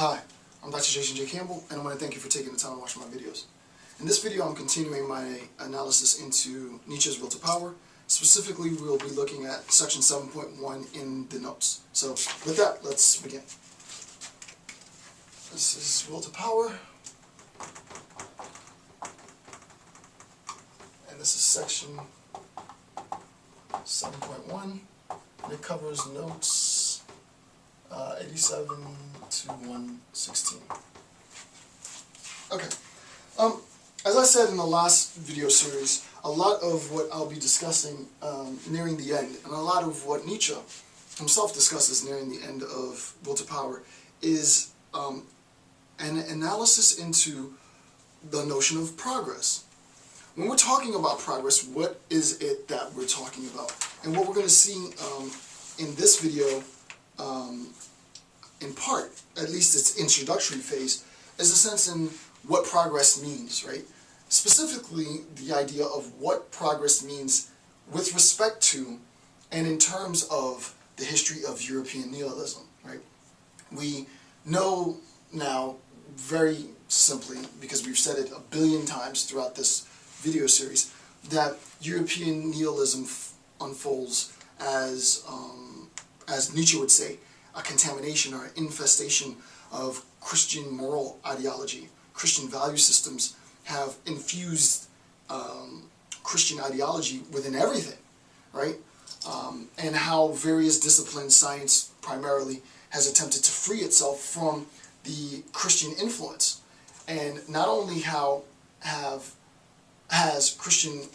Hi, I'm Dr. Jason J. Campbell, and I want to thank you for taking the time to watch my videos. In this video, I'm continuing my analysis into Nietzsche's Will to Power. Specifically, we'll be looking at section 7.1 in the notes. So, with that, let's begin. This is Will to Power, and this is section 7.1, and it covers notes 87 to 116. Okay. As I said in the last video series, a lot of what I'll be discussing nearing the end, and a lot of what Nietzsche himself discusses nearing the end of Will to Power, is an analysis into the notion of progress. When we're talking about progress, what is it that we're talking about? And what we're going to see in this video, in part, at least its introductory phase, is a sense in what progress means, right? Specifically, the idea of what progress means with respect to and in terms of the history of European nihilism, right? We know now very simply, because we've said it a billion times throughout this video series, that European nihilism unfolds as Nietzsche would say, a contamination or an infestation of Christian moral ideology. Christian value systems have infused Christian ideology within everything, right? And how various disciplines, science primarily, has attempted to free itself from the Christian influence. And not only has Christian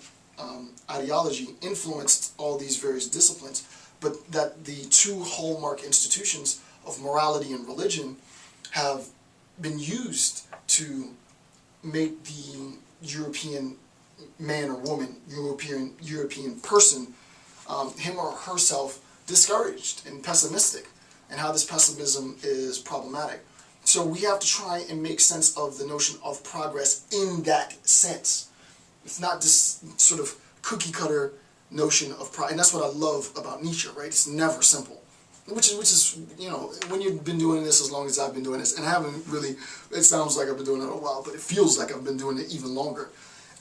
ideology influenced all these various disciplines, but that the two hallmark institutions of morality and religion have been used to make the European man or woman, European person, him or herself, discouraged and pessimistic, and how this pessimism is problematic. So we have to try and make sense of the notion of progress in that sense. It's not this sort of cookie-cutter notion of progress, and that's what I love about Nietzsche, right? It's never simple. Which is, you know, when you've been doing this as long as I've been doing this, and I haven't really, it sounds like I've been doing it a while, but it feels like I've been doing it even longer.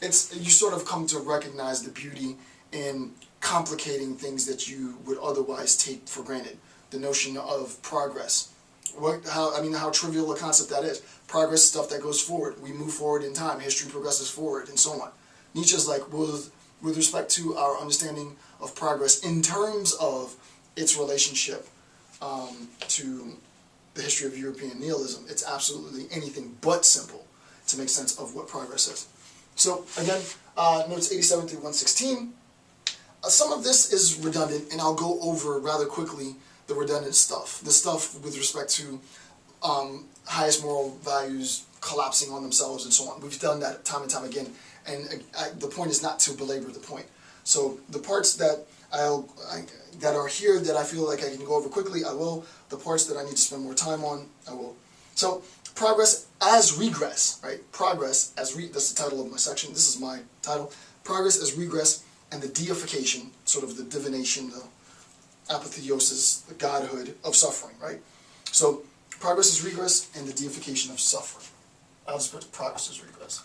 You sort of come to recognize the beauty in complicating things that you would otherwise take for granted. The notion of progress. How trivial a concept that is. Progress is stuff that goes forward. We move forward in time. History progresses forward, and so on. Nietzsche's like, with respect to our understanding of progress in terms of its relationship to the history of European nihilism, it's absolutely anything but simple to make sense of what progress is. So again, notes 87 through 116. Some of this is redundant, and I'll go over rather quickly the redundant stuff. The stuff with respect to highest moral values collapsing on themselves and so on. We've done that time and time again, and the point is not to belabor the point. So the parts that that are here that I feel like I can go over quickly, I will. The parts that I need to spend more time on, I will. So progress as regress, right? Progress as that's the title of my section. This is my title. Progress as regress and the deification, sort of the divination, the apotheosis, the godhood of suffering, right? So progress as regress and the deification of suffering. I'll just put progress as regress.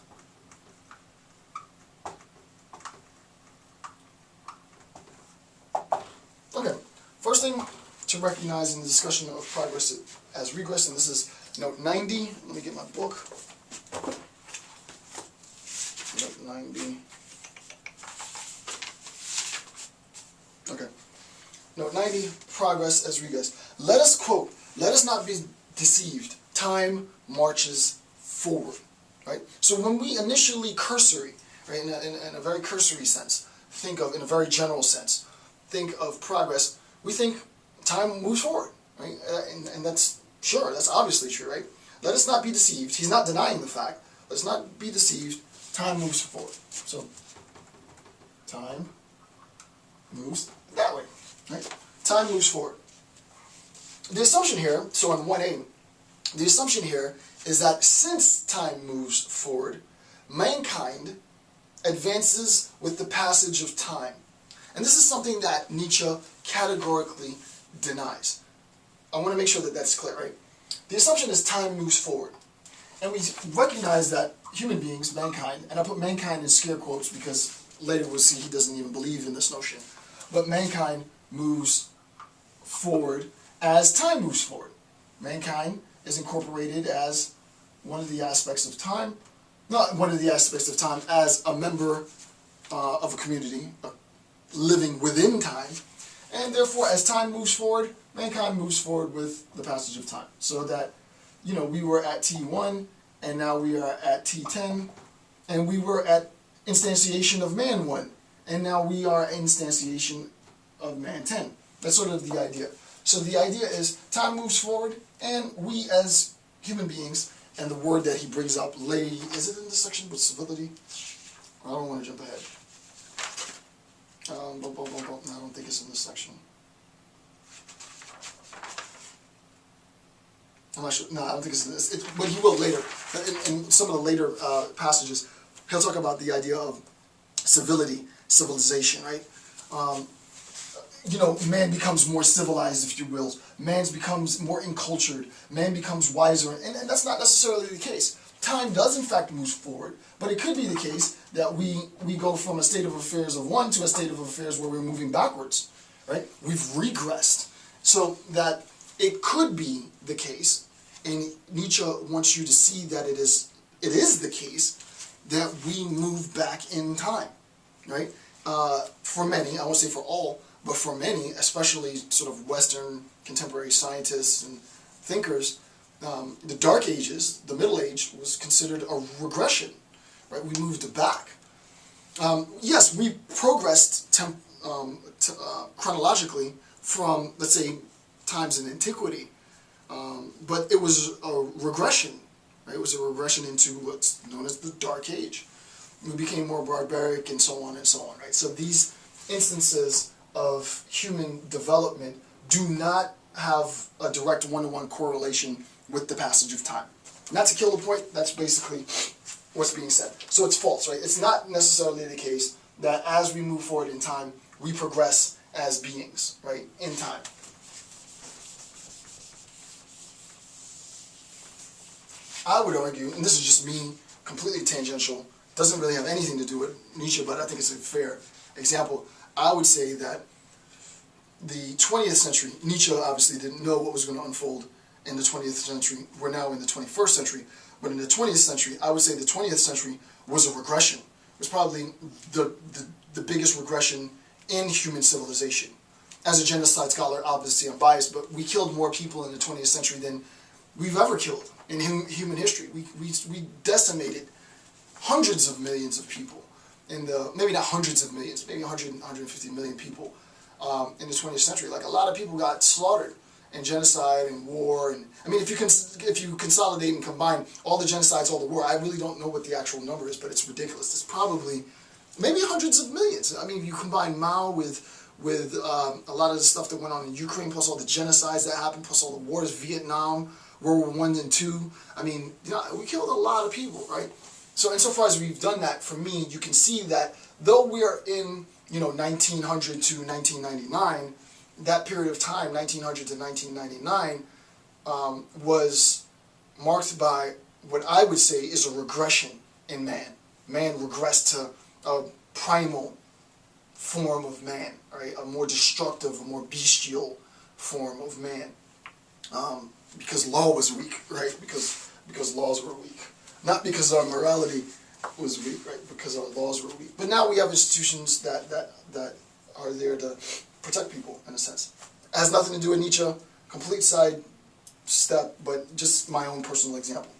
Okay, first thing to recognize in the discussion of progress as regress, and this is note 90. Let me get my book. Note 90. Okay. Note 90, progress as regress. Let us quote, let us not be deceived. Time marches forward. Right? So when we initially cursory, right, in a very cursory sense, think of, in a very general sense, think of progress, we think time moves forward, right? And that's, sure, that's obviously true, right? Let us not be deceived. He's not denying the fact. Let's not be deceived. Time moves forward. So, time moves that way, right? Time moves forward. The assumption here, so on 1A, the assumption here is that since time moves forward, mankind advances with the passage of time. And this is something that Nietzsche categorically denies. I want to make sure that that's clear, right? The assumption is time moves forward. And we recognize that human beings, mankind, and I put mankind in scare quotes because later we'll see he doesn't even believe in this notion, but mankind moves forward as time moves forward. Mankind is incorporated as one of the aspects of time, not one of the aspects of time as a member of a community, living within time, and therefore as time moves forward, mankind moves forward with the passage of time. So that, you know, we were at T1, and now we are at T10, and we were at instantiation of man 1, and now we are instantiation of man 10. That's sort of the idea. So the idea is time moves forward, and we as human beings, and the word that he brings up, is it in this section with civility? I don't want to jump ahead. No, I don't think it's in this section. I'm not sure. No, I don't think it's in this. But he will later. In some of the later passages, he'll talk about the idea of civility, civilization, right? You know, man becomes more civilized, if you will. Man becomes more encultured. Man becomes wiser. And that's not necessarily the case. Time does, in fact, move forward. But it could be the case that we go from a state of affairs of one to a state of affairs where we're moving backwards, right? We've regressed. So that it could be the case, and Nietzsche wants you to see that it is the case, that we move back in time, right? For many, I won't say for all, but for many, especially sort of Western contemporary scientists and thinkers, the Dark Ages, the Middle Age, was considered a regression, right? We moved back. Yes, we progressed chronologically from, let's say, times in antiquity, but it was a regression, right? It was a regression into what's known as the Dark Age. We became more barbaric and so on, right? So these instances of human development do not have a direct one-to-one correlation with the passage of time. Not to kill the point, that's basically what's being said. So it's false, right? It's not necessarily the case that as we move forward in time, we progress as beings, right, in time. I would argue, and this is just me, completely tangential, doesn't really have anything to do with Nietzsche, but I think it's a fair example. I would say that the 20th century, Nietzsche obviously didn't know what was going to unfold in the 20th century. We're now in the 21st century. But in the 20th century, I would say the 20th century was a regression. It was probably the biggest regression in human civilization. As a genocide scholar, obviously I'm biased, but we killed more people in the 20th century than we've ever killed in human history. We decimated hundreds of millions of people, maybe not hundreds of millions, maybe 100, 150 million people in the 20th century. Like, a lot of people got slaughtered in genocide and war, and I mean, if you consolidate and combine all the genocides, all the war, I really don't know what the actual number is, but it's ridiculous. It's probably maybe hundreds of millions. I mean, if you combine Mao with a lot of the stuff that went on in Ukraine, plus all the genocides that happened, plus all the wars, Vietnam, World War I and II. I mean, you know, we killed a lot of people, right? So insofar as we've done that, for me, you can see that though we are in, you know, 1900 to 1999, that period of time, 1900 to 1999, was marked by what I would say is a regression in man. Man regressed to a primal form of man, right? A more destructive, a more bestial form of man, because law was weak, right? Because laws were weak, not because our morality was weak, right? Because our laws were weak. But now we have institutions that are there to protect people, in a sense. It has nothing to do with Nietzsche, complete side step, but just my own personal example.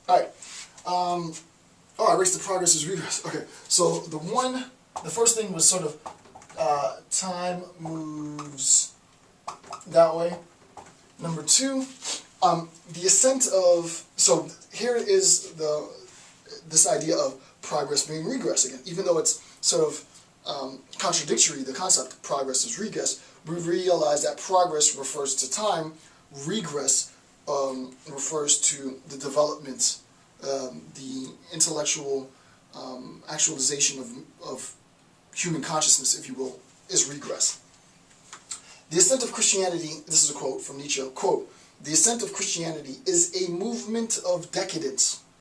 Alright, race to progress is regress. Okay, so the first thing was sort of time moves that way. Number two, the ascent of, so here is this idea of progress being regress again, even though it's sort of contradictory, the concept progress is regress, we realize that progress refers to time, regress refers to the development, the intellectual actualization of human consciousness, if you will, is regress. The ascent of Christianity, this is a quote from Nietzsche, quote, the ascent of Christianity is a movement of decadence